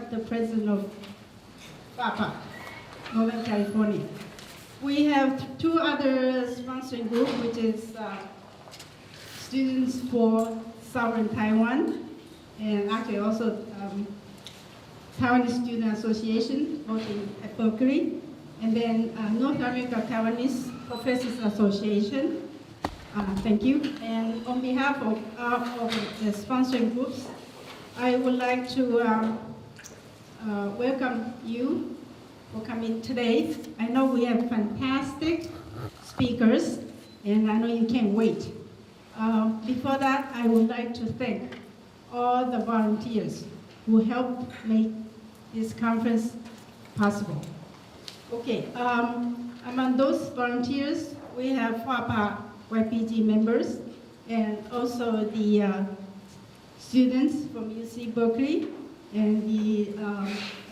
I'm the president of FAPA, Northern California. We have two other sponsoring groups, which is Students for Southern Taiwan, and actually also Taiwanese Student Association, both at Berkeley, and then North America Taiwanese Professors Association. Thank you. And on behalf of the sponsoring groups, I would like to welcome you for coming today. I know we have fantastic speakers, and I know you can't wait. Before that, I would like to thank all the volunteers who helped make this conference possible. Okay, among those volunteers, we have FAPA-YPG members and also the students from UC Berkeley and the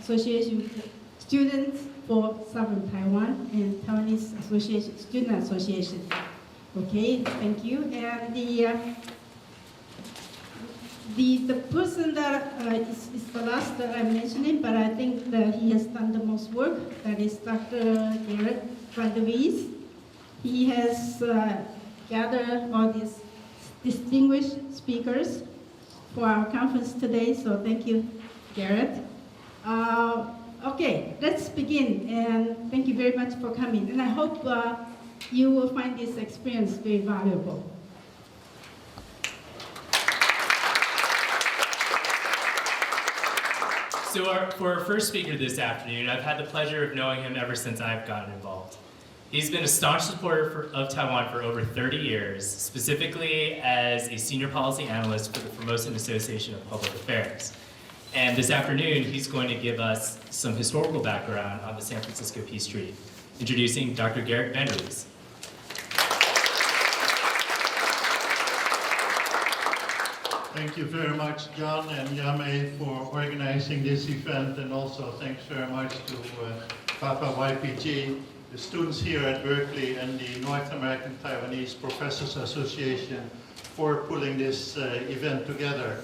Association Students for Southern Taiwan and Taiwanese Association, Student Association. Okay, thank you. And the person that is the last that I'm mentioning, but I think that he has done the most work, that is Dr. Gerrit from the V's. He has gathered all these distinguished speakers for our conference today, so thank you, Gerrit. Okay, let's begin, and thank you very much for coming. And I hope you will find this experience very valuable. So for our first speaker this afternoon, I've had the pleasure of knowing him ever since I've gotten involved. He's been a staunch supporter of Taiwan for over 30 years, specifically as a senior policy analyst for the Formosan Association of Public Affairs. And this afternoon, he's going to give us some historical background on the San Francisco Peace Treaty. Introducing Dr. Gerrit Van der Vries. Thank you very much, John and Yame, for organizing this event, and also thanks very much to FAPA-YPG, the students here at Berkeley, and the North American Taiwanese Professors Association for pulling this event together.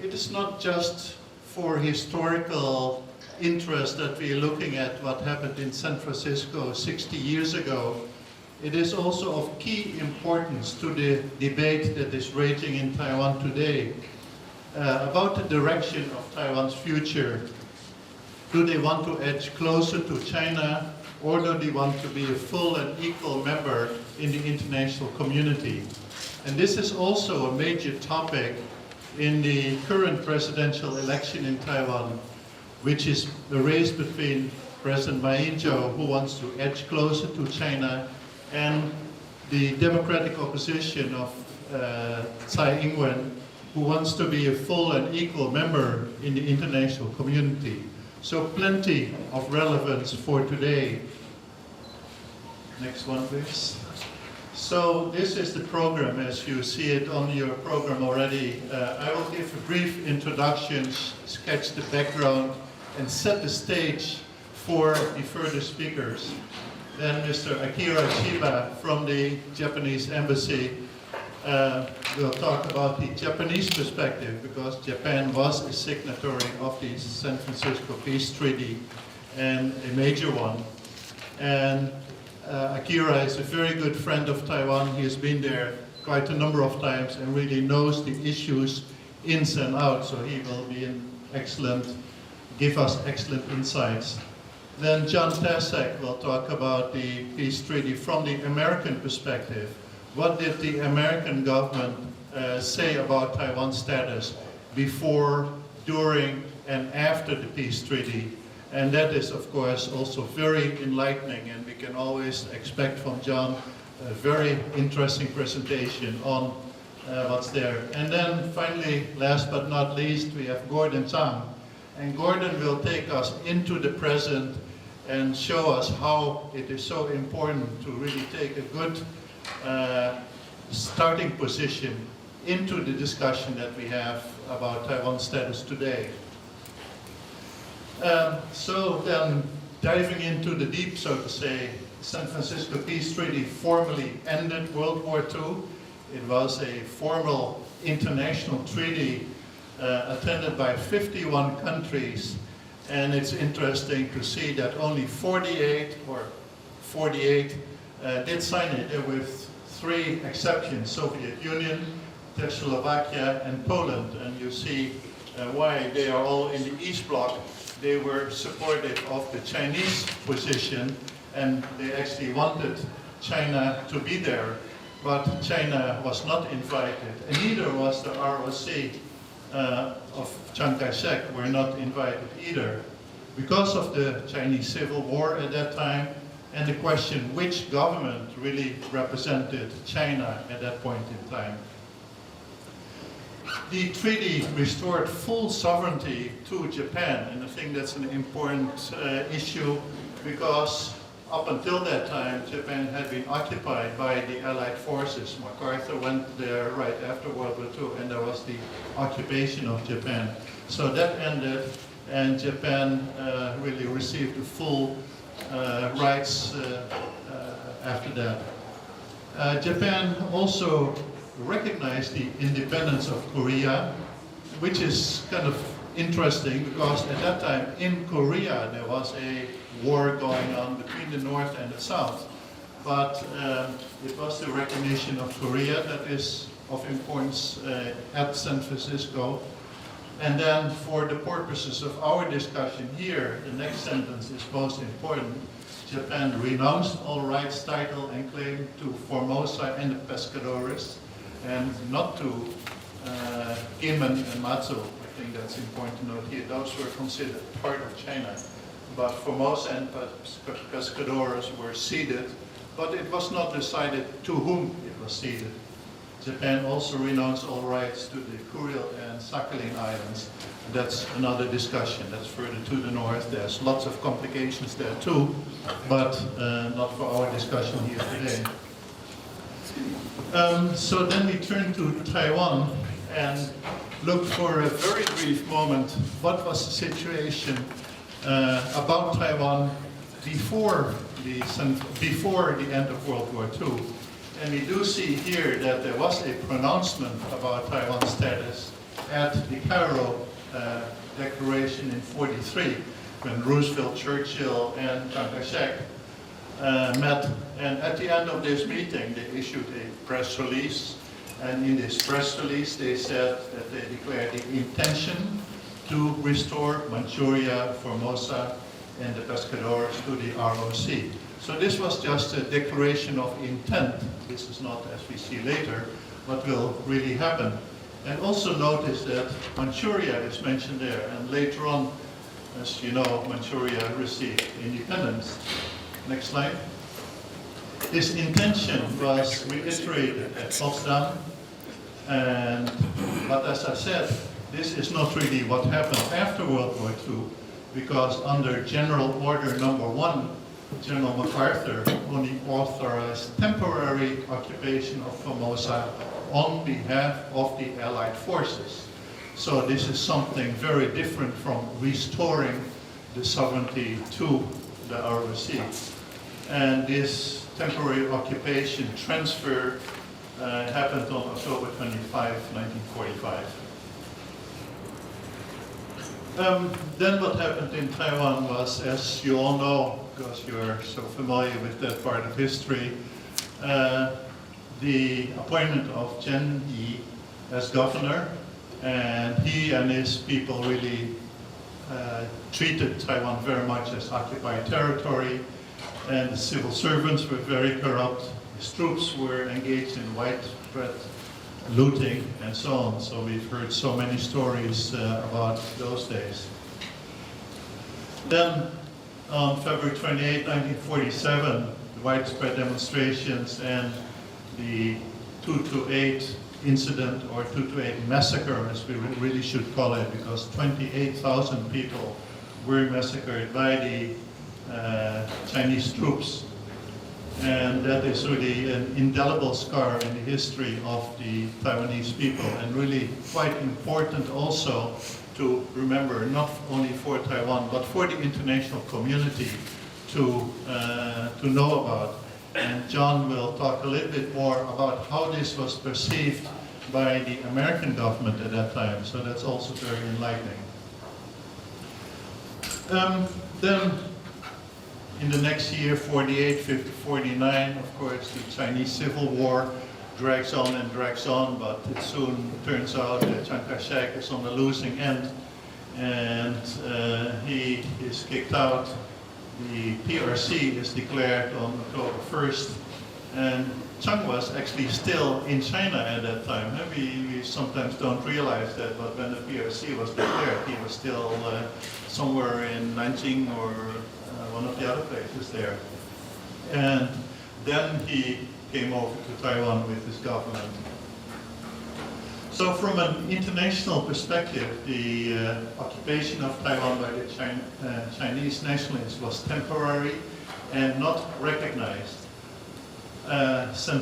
It is not just for historical interest that we are looking at what happened in San Francisco 60 years ago. It is also of key importance to the debate that is raging in Taiwan today about the direction of Taiwan's future. Do they want to edge closer to China, or do they want to be a full and equal member in the international community? And this is also a major topic in the current presidential election in Taiwan, which is the race between President Ma Ying-jeou, who wants to edge closer to China, and the democratic opposition of Tsai Ing-wen, who wants to be a full and equal member in the international community. So plenty of relevance for today. Next one, please. So this is the program as you see it on your program already. I will give a brief introduction, sketch the background, and set the stage for the further speakers. Then Mr. Akira Chiba from the Japanese Embassy will talk about the Japanese perspective, because Japan was a signatory of the San Francisco Peace Treaty, and a major one. And Akira is a very good friend of Taiwan. He has been there quite a number of times and really knows the issues ins and outs, so he will be give us excellent insights. Then John Tkacik will talk about the peace treaty from the American perspective. What did the American government say about Taiwan's status before, during, and after the peace treaty? And that is, of course, also very enlightening, and we can always expect from John a very interesting presentation on what's there. And then finally, last but not least, we have Gordon Chang. And Gordon will take us into the present and show us how it is so important to really take a good starting position into the discussion that we have about Taiwan's status today. So then, diving into the deep, so to say, San Francisco Peace Treaty formally ended World War II. It was a formal international treaty attended by 51 countries. And it's interesting to see that only 48 did sign it. There were 3 exceptions: Soviet Union, Czechoslovakia, and Poland. And you see why they are all in the East Bloc. They were supportive of the Chinese position, and they actually wanted China to be there. But China was not invited, and neither was the ROC of Chiang Kai-shek were not invited either. Because of the Chinese Civil War at that time, and the question which government really represented China at that point in time. The treaty restored full sovereignty to Japan, and I think that's an important issue, because up until that time, Japan had been occupied by the Allied forces. MacArthur went there right after World War II, and there was the occupation of Japan. So that ended, and Japan really received the full rights after that. Japan also recognized the independence of Korea, which is kind of interesting because at that time in Korea there was a war going on between the North and the South. But it was the recognition of Korea that is of importance at San Francisco. And then for the purposes of our discussion here, the next sentence is most important. Japan renounced all rights, title, and claim to Formosa and the Pescadores, and not to Kinmen and Matsu. I think that's important to note here. Those were considered part of China. But Formosa and Pescadores were ceded, but it was not decided to whom it was ceded. Japan also renounced all rights to the Kuril and Sakhalin Islands. That's another discussion. That's further to the north. There's lots of complications there too, but not for our discussion here today. So then we turn to Taiwan and look for a very brief moment. What was the situation about Taiwan before the end of World War II? And we do see here that there was a pronouncement about Taiwan's status at the Cairo Declaration in '43, when Roosevelt, Churchill, and Chiang Kai-shek met. And at the end of this meeting, they issued a press release. And in this press release, they said that they declared the intention to restore Manchuria, Formosa, and the Pescadores to the ROC. So this was just a declaration of intent. This is not, as we see later, what will really happen. And also notice that Manchuria is mentioned there, and later on, as you know, Manchuria received independence. Next slide. This intention was reiterated at Potsdam, but as I said, this is not really what happened after World War II, because under General Order Number 1, General MacArthur only authorized temporary occupation of Formosa on behalf of the Allied forces. So this is something very different from restoring the sovereignty to the ROC. And this temporary occupation transfer happened on October 25, 1945. Then what happened in Taiwan was, as you all know, because you're so familiar with that part of history, the appointment of Chen Yi as governor, and he and his people really treated Taiwan very much as occupied territory, and the civil servants were very corrupt. His troops were engaged in widespread looting and so on. So we've heard so many stories about those days. Then on February 28, 1947, the widespread demonstrations and the 228 incident, or 228 massacre, as we really should call it, because 28,000 people were massacred by the Chinese troops. And that is really an indelible scar in the history of the Taiwanese people, and really quite important also to remember, not only for Taiwan, but for the international community to know about. And John will talk a little bit more about how this was perceived by the American government at that time, so that's also very enlightening. Then, in the next year, 48, 50, 49, of course, the Chinese Civil War drags on, but it soon turns out that Chiang Kai-shek is on the losing end, and he is kicked out. The PRC is declared on October 1st, and Chiang was actually still in China at that time. We sometimes don't realize that, but when the PRC was declared, he was still somewhere in Nanjing or one of the other places there. And then he came over to Taiwan with his government. So from an international perspective, the occupation of Taiwan by the Chinese nationalists was temporary and not recognized. At San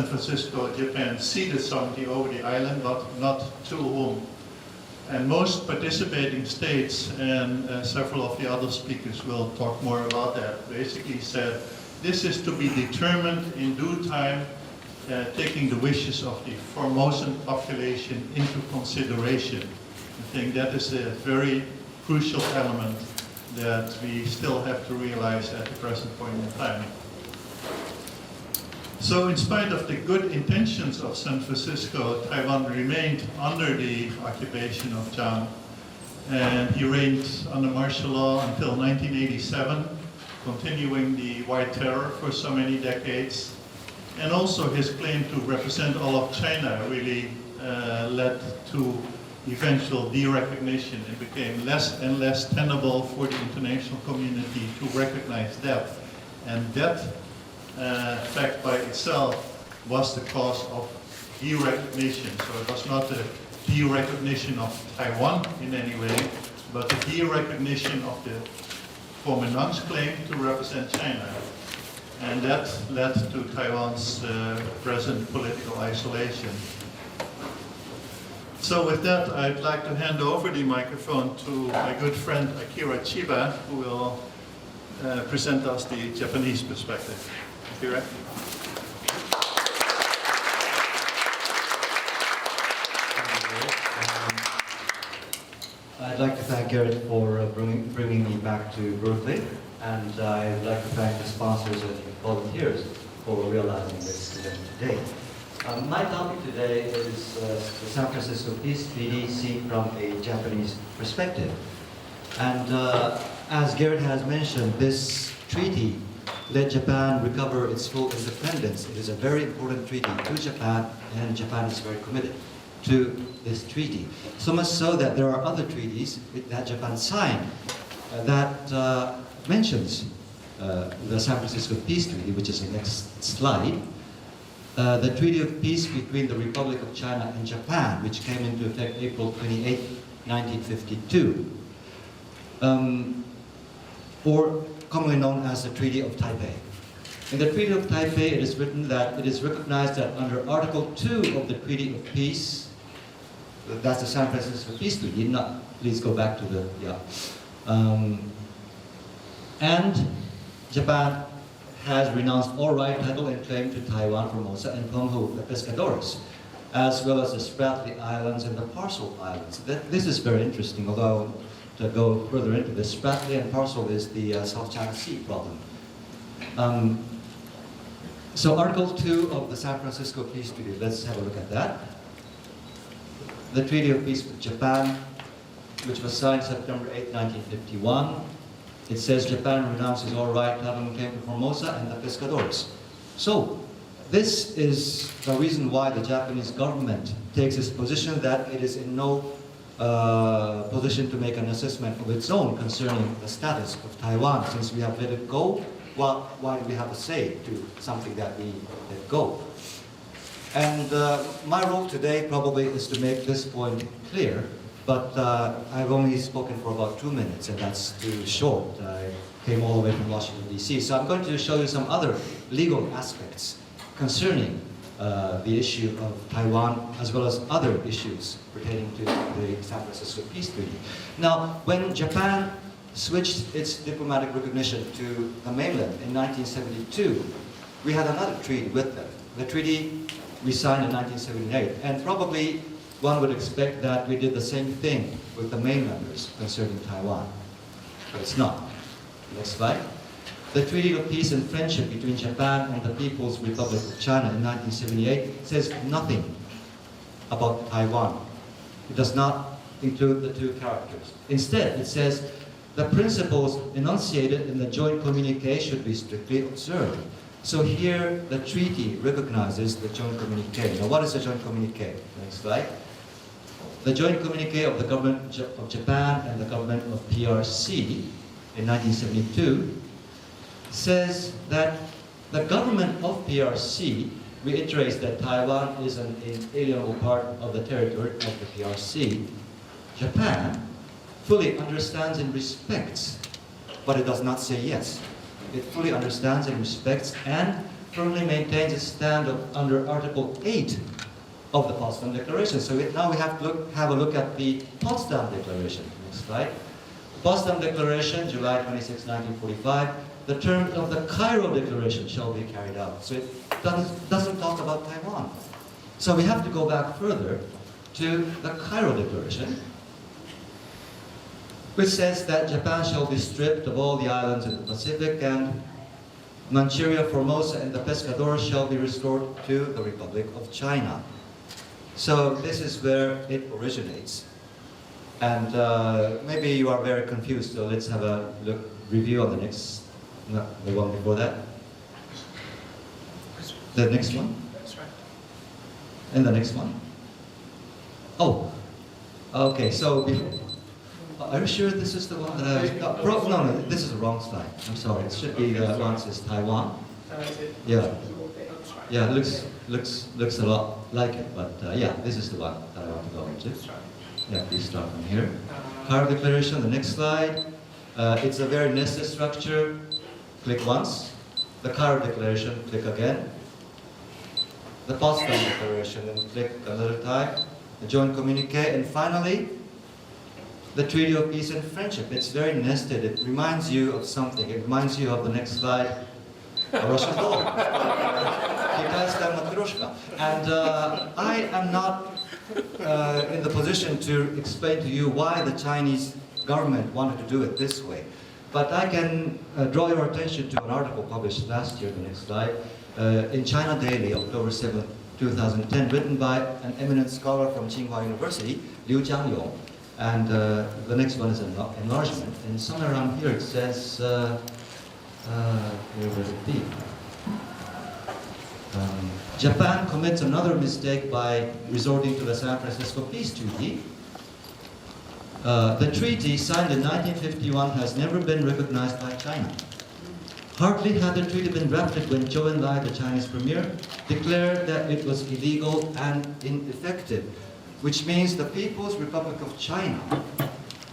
Francisco, Japan ceded sovereignty over the island, but not to whom. And most participating states, and several of the other speakers will talk more about that, basically said this is to be determined in due time, taking the wishes of the Formosan population into consideration. I think that is a very crucial element that we still have to realize at the present point in time. So in spite of the good intentions of San Francisco, Taiwan remained under the occupation of Chiang, and he reigned under martial law until 1987, continuing the White Terror for so many decades. And also his claim to represent all of China really led to eventual derecognition. It became less and less tenable for the international community to recognize that. And that fact by itself was the cause of derecognition. So it was not a derecognition of Taiwan in any way, but a derecognition of the Kuomintang's claim to represent China. And that led to Taiwan's present political isolation. So with that, I'd like to hand over the microphone to my good friend Akira Chiba, who will present us the Japanese perspective. Akira? I'd like to thank Gerrit for bringing me back to Berkeley, and I'd like to thank the sponsors and volunteers for realizing this event today. My topic today is the San Francisco Peace Treaty seen from a Japanese perspective. And as Gerrit has mentioned, this treaty let Japan recover its full independence. It is a very important treaty to Japan, and Japan is very committed to this treaty. So much so that there are other treaties that Japan signed that mentions the San Francisco Peace Treaty, which is the next slide. The Treaty of Peace between the Republic of China and Japan, which came into effect April 28, 1952, or commonly known as the Treaty of Taipei. In the Treaty of Taipei, it is written that it is recognized that under Article 2 of the Treaty of Peace, that's the San Francisco Peace Treaty, please go back to the, and Japan has renounced all right, title, and claim to Taiwan, Formosa, and Penghu, the Pescadores, as well as the Spratly Islands and the Parcel Islands. This is very interesting, although to go further into this, Spratly and Parcel is the South China Sea problem. So Article 2 of the San Francisco Peace Treaty, let's have a look at that. The Treaty of Peace with Japan, which was signed September 8, 1951. It says Japan renounces all right, title, and claim to Formosa and the Pescadores. So this is the reason why the Japanese government takes its position that it is in no position to make an assessment of its own concerning the status of Taiwan. Since we have let it go, well, why do we have a say to something that we let go? And my role today probably is to make this point clear, but I've only spoken for about 2 minutes, and that's too short. I came all the way from Washington, D.C. So I'm going to show you some other legal aspects concerning the issue of Taiwan, as well as other issues pertaining to the San Francisco Peace Treaty. Now, when Japan switched its diplomatic recognition to the mainland in 1972, we had another treaty with them, the Treaty we signed in 1978. And probably one would expect that we did the same thing with the mainlanders concerning Taiwan. But it's not. Next slide. The Treaty of Peace and Friendship between Japan and the People's Republic of China in 1978 says nothing about Taiwan. It does not include the two characters. Instead, it says the principles enunciated in the joint communique should be strictly observed. So here, the treaty recognizes the joint communique. Now, what is the joint communique? Next slide. The joint communique of the government of Japan and the government of PRC in 1972 says that the government of PRC reiterates that Taiwan is an inalienable part of the territory of the PRC. Japan fully understands and respects, but it does not say yes. It fully understands and respects and firmly maintains its stand under Article 8 of the Potsdam Declaration. So now we have to have a look at the Potsdam Declaration. Next slide. Potsdam Declaration, July 26, 1945. The terms of the Cairo Declaration shall be carried out. So it doesn't talk about Taiwan. So we have to go back further to the Cairo Declaration, which says that Japan shall be stripped of all the islands in the Pacific and Manchuria, Formosa, and the Pescadores shall be restored to the Republic of China. So this is where it originates. And maybe you are very confused, so let's have a review on the next, no, the one before that. The next one? That's right. And the next one? Oh, okay, so are you sure this is the one that I was... no, this is the wrong slide. I'm sorry, it should be the one that says Taiwan. Yeah. Yeah, it looks a lot like it, but yeah, this is the one that I want to go into. Yeah, please start from here. Cairo Declaration, the next slide. It's a very nested structure. Click once. The Cairo Declaration, click again. The Potsdam Declaration, and click another time. The Joint Communique, and finally, the Treaty of Peace and Friendship. It's very nested. It reminds you of something. It reminds you of the next slide, a Russian doll. And I am not in the position to explain to you why the Chinese government wanted to do it this way. But I can draw your attention to an article published last year, the next slide, in China Daily, October 7, 2010, written by an eminent scholar from Tsinghua University, Liu Jiangyong. And the next one is an enlargement. And somewhere around here it says, where would it be? Japan commits another mistake by resorting to the San Francisco Peace Treaty. The treaty, signed in 1951, has never been recognized by China. Hardly had the treaty been drafted when Zhou Enlai, the Chinese premier, declared that it was illegal and ineffective, which means the People's Republic of China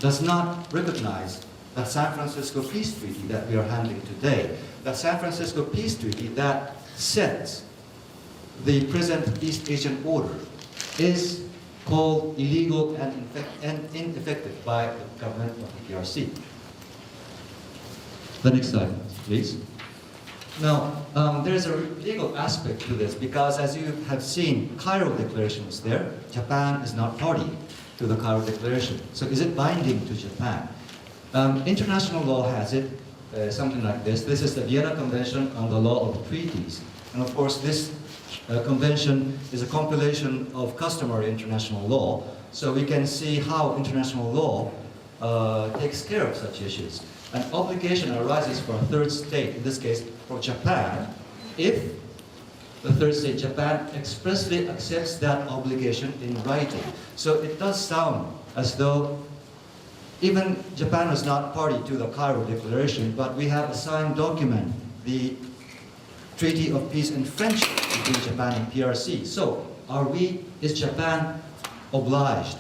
does not recognize the San Francisco Peace Treaty that we are handling today. The San Francisco Peace Treaty that sets the present East Asian order is called illegal and ineffective by the government of the PRC. The next slide, please. Now, there's a legal aspect to this because, as you have seen, Cairo Declaration was there. Japan is not party to the Cairo Declaration. So is it binding to Japan? International law has it, something like this. This is the Vienna Convention on the Law of Treaties. And of course, this convention is a compilation of customary international law. So we can see how international law takes care of such issues. An obligation arises for a third state, in this case for Japan, if the third state, Japan, expressly accepts that obligation in writing. So it does sound as though even Japan was not party to the Cairo Declaration, but we have a signed document, the Treaty of Peace and Friendship between Japan and PRC. So is Japan obliged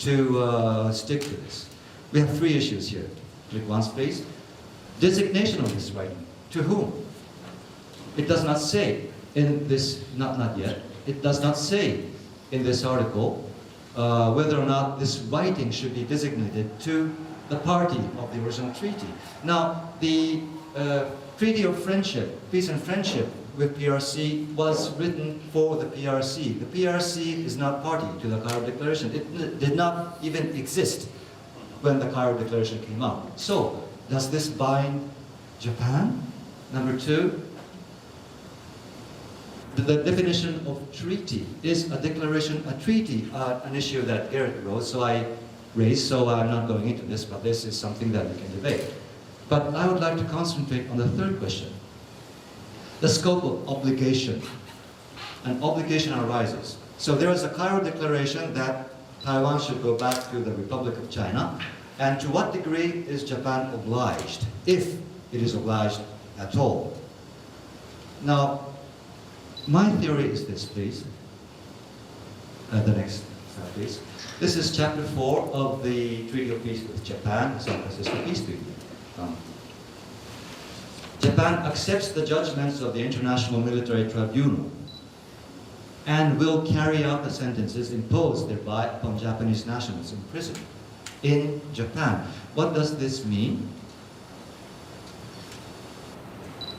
to stick to this? We have three issues here. Click once, please. Designation of this writing. To whom? It does not say in this, not yet, it does not say in this article whether or not this writing should be designated to the party of the original treaty. Now, the Treaty of Friendship, Peace and Friendship with PRC was written for the PRC. The PRC is not party to the Cairo Declaration. It did not even exist when the Cairo Declaration came out. So, does this bind Japan? Number two, the definition of treaty. Is a declaration a treaty? An issue that Gerrit wrote, so I raised, so I'm not going into this, but this is something that we can debate. But I would like to concentrate on the third question. The scope of obligation. An obligation arises. So there is a Cairo Declaration that Taiwan should go back to the Republic of China. And to what degree is Japan obliged, if it is obliged at all? Now, my theory is this, please. The next slide, please. This is chapter 4 of the Treaty of Peace with Japan, San Francisco Peace Treaty. Japan accepts the judgments of the International Military Tribunal and will carry out the sentences imposed thereby upon Japanese nationals in prison in Japan. What does this mean?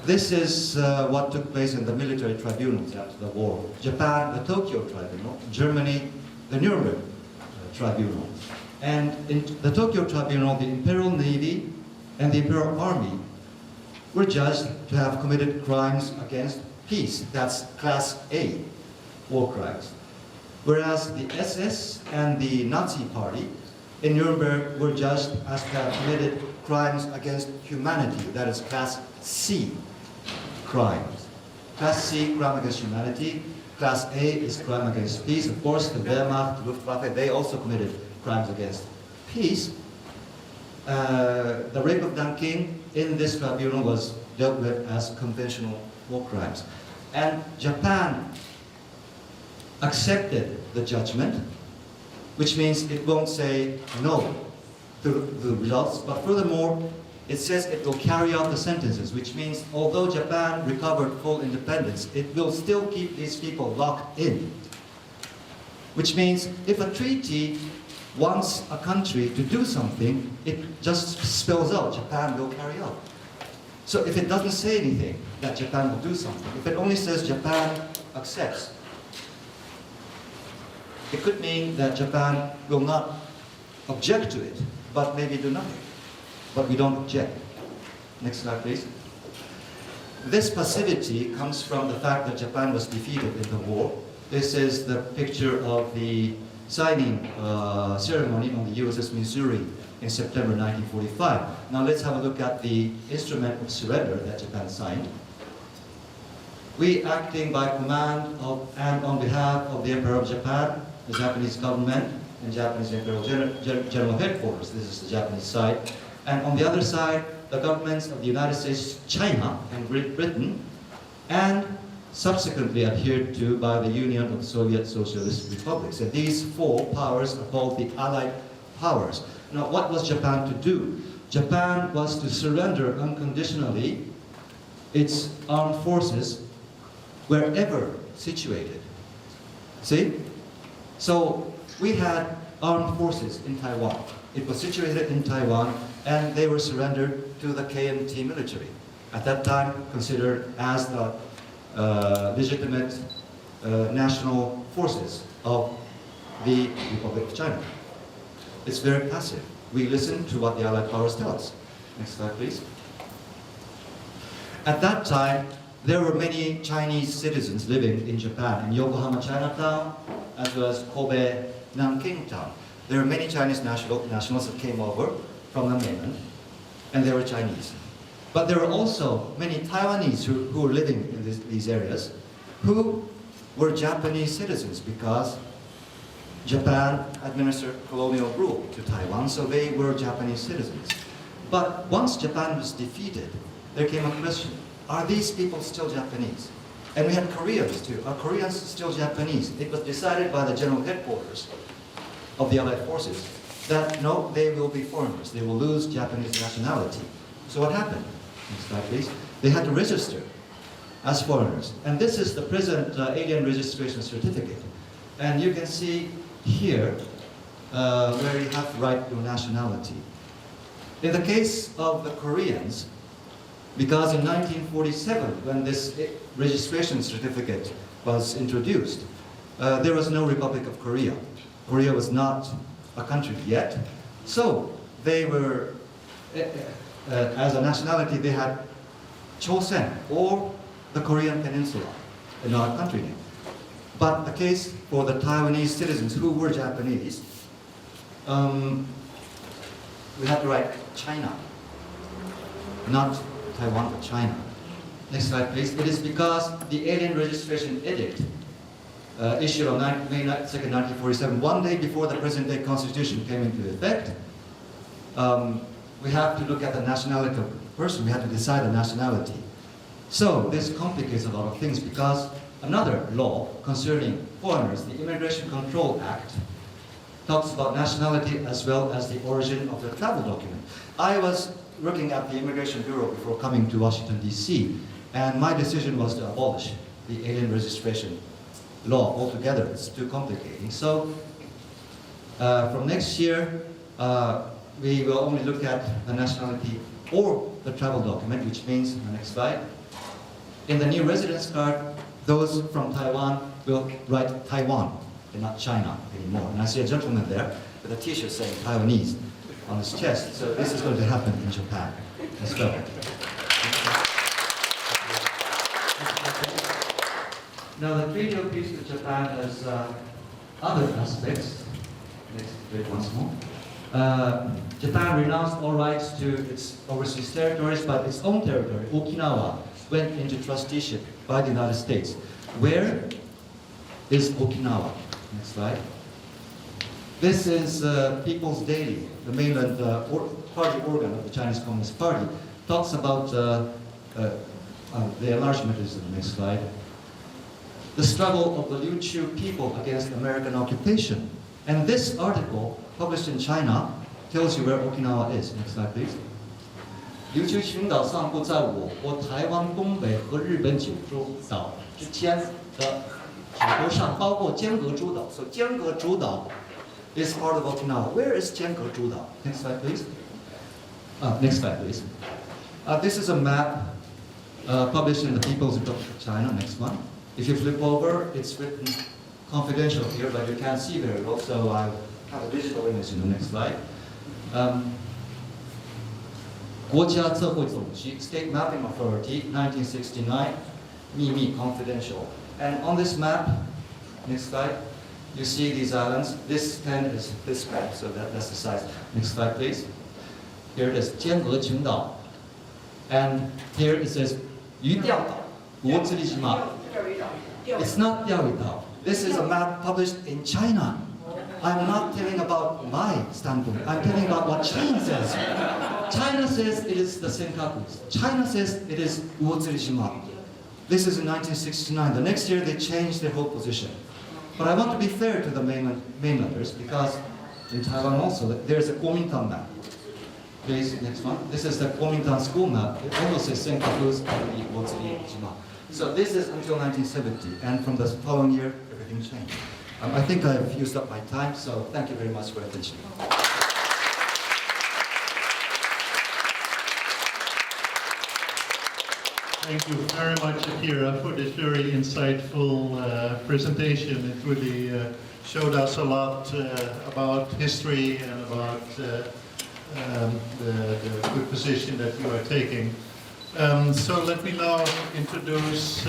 This is what took place in the military tribunals after the war. Japan, the Tokyo Tribunal; Germany, the Nuremberg Tribunal. And in the Tokyo Tribunal, the Imperial Navy and the Imperial Army were judged to have committed crimes against peace. That's Class A war crimes. Whereas the SS and the Nazi Party in Nuremberg were judged as to have committed crimes against humanity. That is Class C crimes. Class C, crime against humanity. Class A is crime against peace. Of course, the Wehrmacht, the Luftwaffe, they also committed crimes against peace. The rape of Nanking in this tribunal was dealt with as conventional war crimes. And Japan accepted the judgment, which means it won't say no to the results, but furthermore, it says it will carry out the sentences, which means although Japan recovered full independence, it will still keep these people locked in. Which means if a treaty wants a country to do something, it just spells out Japan will carry out. So if it doesn't say anything that Japan will do something, if it only says Japan accepts, it could mean that Japan will not object to it, but maybe do nothing. But we don't object. Next slide, please. This passivity comes from the fact that Japan was defeated in the war. This is the picture of the signing ceremony on the USS Missouri in September 1945. Now let's have a look at the instrument of surrender that Japan signed. We, acting by command of and on behalf of the Emperor of Japan, the Japanese government, and Japanese Imperial General Headquarters, this is the Japanese side, and on the other side, the governments of the United States, China, and Great Britain, and subsequently adhered to by the Union of Soviet Socialist Republics. And these four powers are called the Allied powers. Now, what was Japan to do? Japan was to surrender unconditionally its armed forces wherever situated. See? So, we had armed forces in Taiwan. It was situated in Taiwan, and they were surrendered to the KMT military, at that time considered as the legitimate national forces of the Republic of China. It's very passive. We listen to what the Allied powers tell us. Next slide, please. At that time, there were many Chinese citizens living in Japan, in Yokohama Chinatown, as well as Kobe Nanking Town. There were many Chinese nationals that came over from the mainland, and they were Chinese. But there were also many Taiwanese who were living in these areas, who were Japanese citizens because Japan administered colonial rule to Taiwan, so they were Japanese citizens. But once Japan was defeated, there came a question, are these people still Japanese? And we had Koreans too. Are Koreans still Japanese? It was decided by the general headquarters of the Allied forces that no, they will be foreigners. They will lose Japanese nationality. So what happened? Next slide, please. They had to register as foreigners. And this is the present alien registration certificate. And you can see here where you have right to nationality. In the case of the Koreans, because in 1947, when this registration certificate was introduced, there was no Republic of Korea. Korea was not a country yet. So they were, as a nationality, they had Chosen or the Korean Peninsula, not a country name. But the case for the Taiwanese citizens who were Japanese, we have to write China, not Taiwan, but China. Next slide, please. It is because the Alien Registration Edict, issued on May 2nd, 1947, one day before the present-day Constitution came into effect. We have to look at the nationality of the person. We have to decide the nationality. So this complicates a lot of things because another law concerning foreigners, the Immigration Control Act, talks about nationality as well as the origin of the travel document. I was working at the Immigration Bureau before coming to Washington, D.C., and my decision was to abolish the alien registration law altogether. It's too complicating. So from next year, we will only look at the nationality or the travel document, which means, the next slide, in the new residence card, those from Taiwan will write Taiwan and not China anymore. And I see a gentleman there with a t-shirt saying Taiwanese on his chest. So this is going to happen in Japan as well. Now the Treaty of Peace with Japan has other aspects. Next, wait once more. Japan renounced all rights to its overseas territories, but its own territory, Okinawa, went into trusteeship by the United States. Where is Okinawa? Next slide. This is People's Daily, the mainland party organ of the Chinese Communist Party. Talks about the enlargement is in the next slide. The struggle of the Liu Chu people against American occupation. And this article, published in China, tells you where Okinawa is. Next slide, please. 琉球群岛上部在我国台湾东北和日本九州岛之间的海沟上，包括尖阁诸岛。So 尖阁诸岛 is part of Okinawa. Where is 尖阁诸岛? Next slide, please. Next slide, please. This is a map published in the People's Republic of China. Next one. If you flip over, it's written confidential here, but you can't see very well, so I have a digital image in the next slide. 国家测绘总局 State Mapping Authority, 1969, 秘密 confidential. And on this map, next slide, you see these islands. This pen is this map, so that's the size. Next slide, please. Here it is, 尖阁群岛. And here it says 鱼钓岛, 国之立島. It's not Diaoyitao. This is a map published in China. I'm not telling about my standpoint. I'm telling about what China says. China says it is the Senkakus. China says it is Uotsurishima. This is in 1969. The next year they changed their whole position. But I want to be fair to the mainlanders because in Taiwan also there's a Kuomintang map. Please, next one. This is the Kuomintang school map. It also says Senkakus and Uotsurishima. So this is until 1970, and from the following year, everything changed. I think I've used up my time, so thank you very much for your attention. Thank you very much, Akira, for this very insightful presentation. It really showed us a lot about history and about the good position that you are taking. So let me now introduce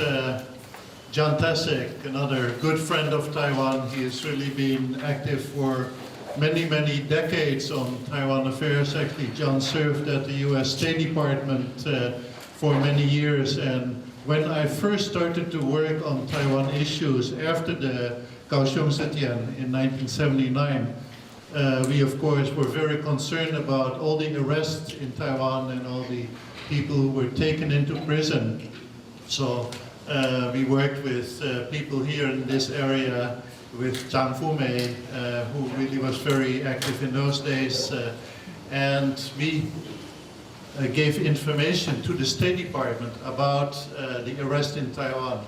John Tkacik, another good friend of Taiwan. He has really been active for many, many decades on Taiwan affairs. Actually, John served at the US State Department for many years. And when I first started to work on Taiwan issues after the Kaohsiung Zetian in 1979, we of course were very concerned about all the arrests in Taiwan and all the people who were taken into prison. So we worked with people here in this area, with Zhang Fumei, who really was very active in those days. And we gave information to the State Department about the arrest in Taiwan.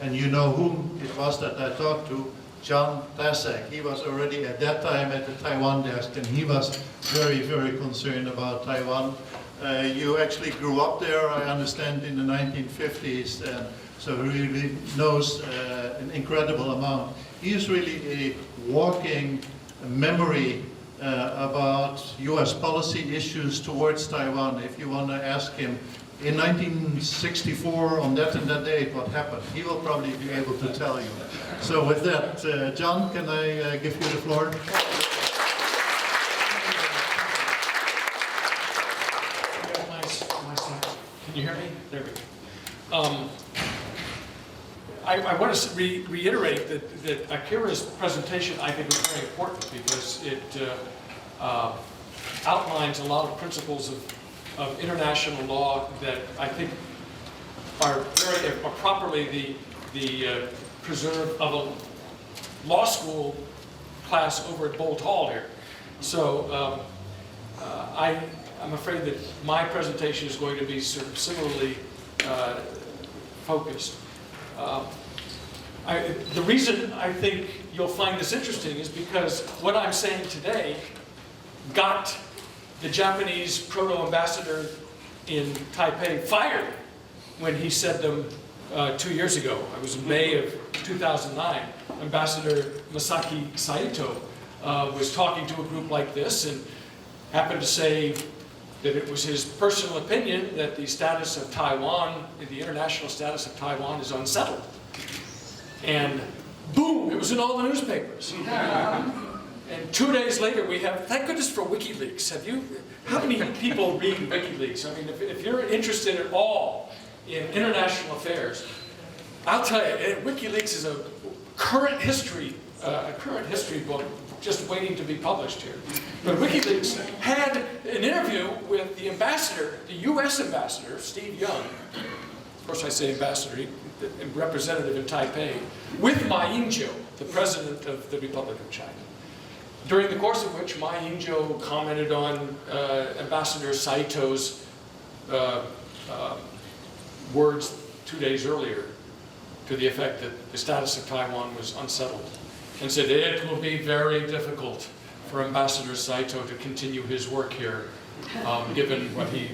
And you know whom it was that I talked to? John Tkacik. He was already at that time at the Taiwan desk, and he was very, very concerned about Taiwan. You actually grew up there, I understand, in the 1950s. so he really knows an incredible amount. He is really a walking memory about US policy issues towards Taiwan. If you want to ask him, in 1964, on that and that date, what happened, he will probably be able to tell you. So with that, John, can I give you the floor? Can you hear me? There we go. I want to reiterate that Akira's presentation, I think, was very important because it outlines a lot of principles of international law that I think are properly the preserve of a law school class over at Bolt Hall here. So I'm afraid that my presentation is going to be sort of similarly focused. The reason I think you'll find this interesting is because what I'm saying today got the Japanese proto-ambassador in Taipei fired when he said them 2 years ago. It was in May of 2009. Ambassador Masaki Saito was talking to a group like this and happened to say that it was his personal opinion that the status of Taiwan, the international status of Taiwan, is unsettled. And boom, it was in all the newspapers. And 2 days later we have, thank goodness for WikiLeaks. How many people read WikiLeaks? I mean, if you're interested at all in international affairs, I'll tell you, WikiLeaks is a current history book just waiting to be published here. But WikiLeaks had an interview with the ambassador, the US ambassador, Steve Young. Of course I say ambassador, representative in Taipei, with Ma Ying-jeou, the president of the Republic of China. During the course of which Ma Ying-jeou commented on Ambassador Saito's words 2 days earlier to the effect that the status of Taiwan was unsettled, and said it will be very difficult for Ambassador Saito to continue his work here, given what he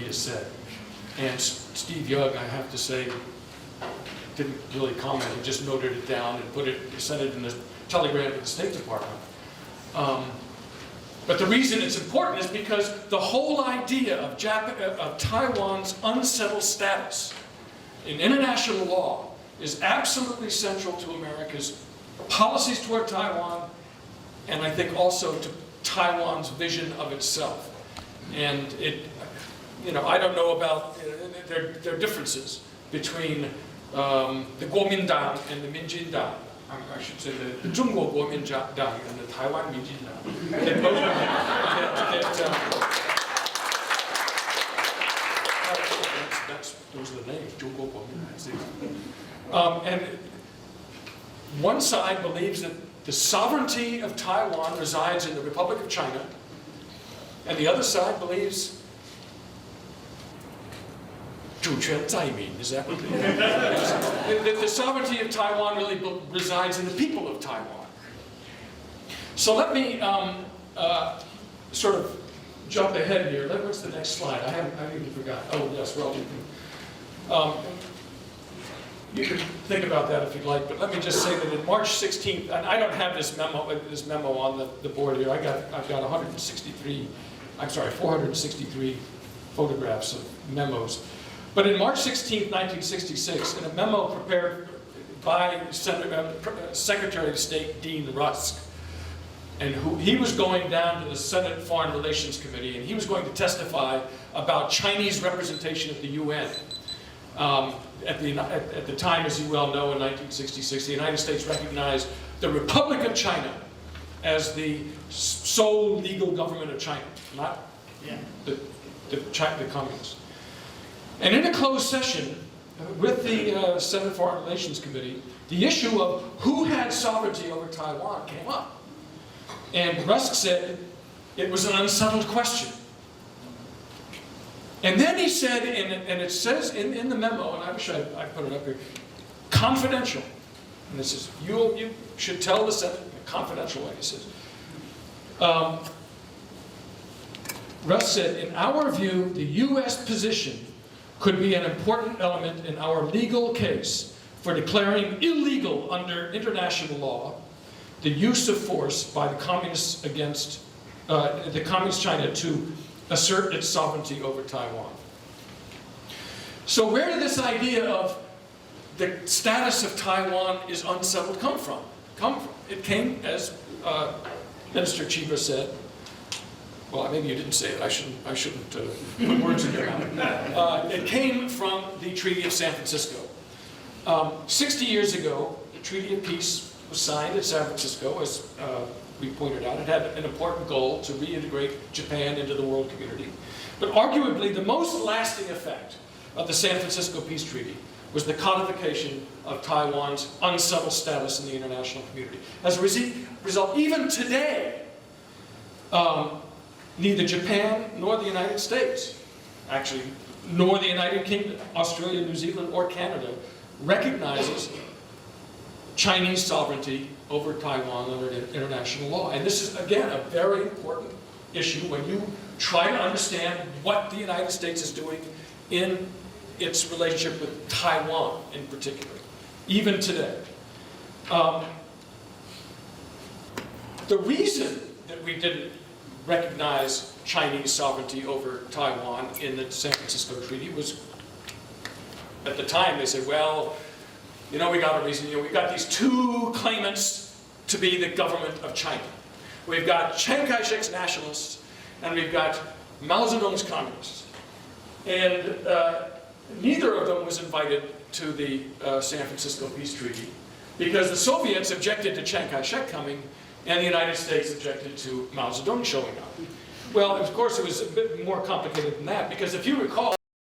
has said. And Steve Young, I have to say, didn't really comment. He just noted it down and sent it in the telegram to the State Department. But the reason it's important is because the whole idea of Taiwan's unsettled status in international law is absolutely central to America's policies toward Taiwan, and I think also to Taiwan's vision of itself. And I don't know about, there are differences between the Kuomintang and the Minjindang. I should say the Zhongguo Kuomintang and the Taiwan Minjindang. Those are the names, Zhongguo Kuomintang. And one side believes that the sovereignty of Taiwan resides in the Republic of China, and the other side believes 主权在民, is that what it is? The sovereignty of Taiwan really resides in the people of Taiwan. So let me sort of jump ahead here. What's the next slide? I even forgot. Oh yes, well you can think about that if you'd like, but let me just say that in March 16th, and I don't have this memo on the board here. I've got 463 photographs of memos. But in March 16th, 1966, in a memo prepared by Secretary of State Dean Rusk, and he was going down to the Senate Foreign Relations Committee, and he was going to testify about Chinese representation at the UN. At the time, as you well know, in 1966, the United States recognized the Republic of China as the sole legal government of China, not the communists. And in a closed session with the Senate Foreign Relations Committee, the issue of who had sovereignty over Taiwan came up. And Rusk said it was an unsettled question. And then he said, and it says in the memo, and I wish I put it up here, confidential. And this is, you should tell the Senate in a confidential way, he says. Rusk said, in our view, the U.S. position could be an important element in our legal case for declaring illegal under international law the use of force by the communists against the communist China to assert its sovereignty over Taiwan. So where did this idea of the status of Taiwan is unsettled come from? It came, as Minister Chiba said. Well, maybe you didn't say it. I shouldn't put words in your mouth. It came from the Treaty of San Francisco. 60 years ago, the Treaty of Peace was signed at San Francisco, as we pointed out. It had an important goal to reintegrate Japan into the world community. But arguably, the most lasting effect of the San Francisco Peace Treaty was the codification of Taiwan's unsettled status in the international community. As a result, even today, neither Japan nor the United States, actually, nor the United Kingdom, Australia, New Zealand, or Canada, recognizes Chinese sovereignty over Taiwan under international law. And this is, again, a very important issue when you try to understand what the United States is doing in its relationship with Taiwan in particular, even today. The reason that we didn't recognize Chinese sovereignty over Taiwan in the San Francisco Treaty was, at the time, they said, well, we got a reason. We've got these two claimants to be the government of China. We've got Chiang Kai-shek's nationalists, and we've got Mao Zedong's communists. And neither of them was invited to the San Francisco Peace Treaty because the Soviets objected to Chiang Kai-shek coming, and the United States objected to Mao Zedong showing up. Well, of course, it was a bit more complicated than that, because if you recall,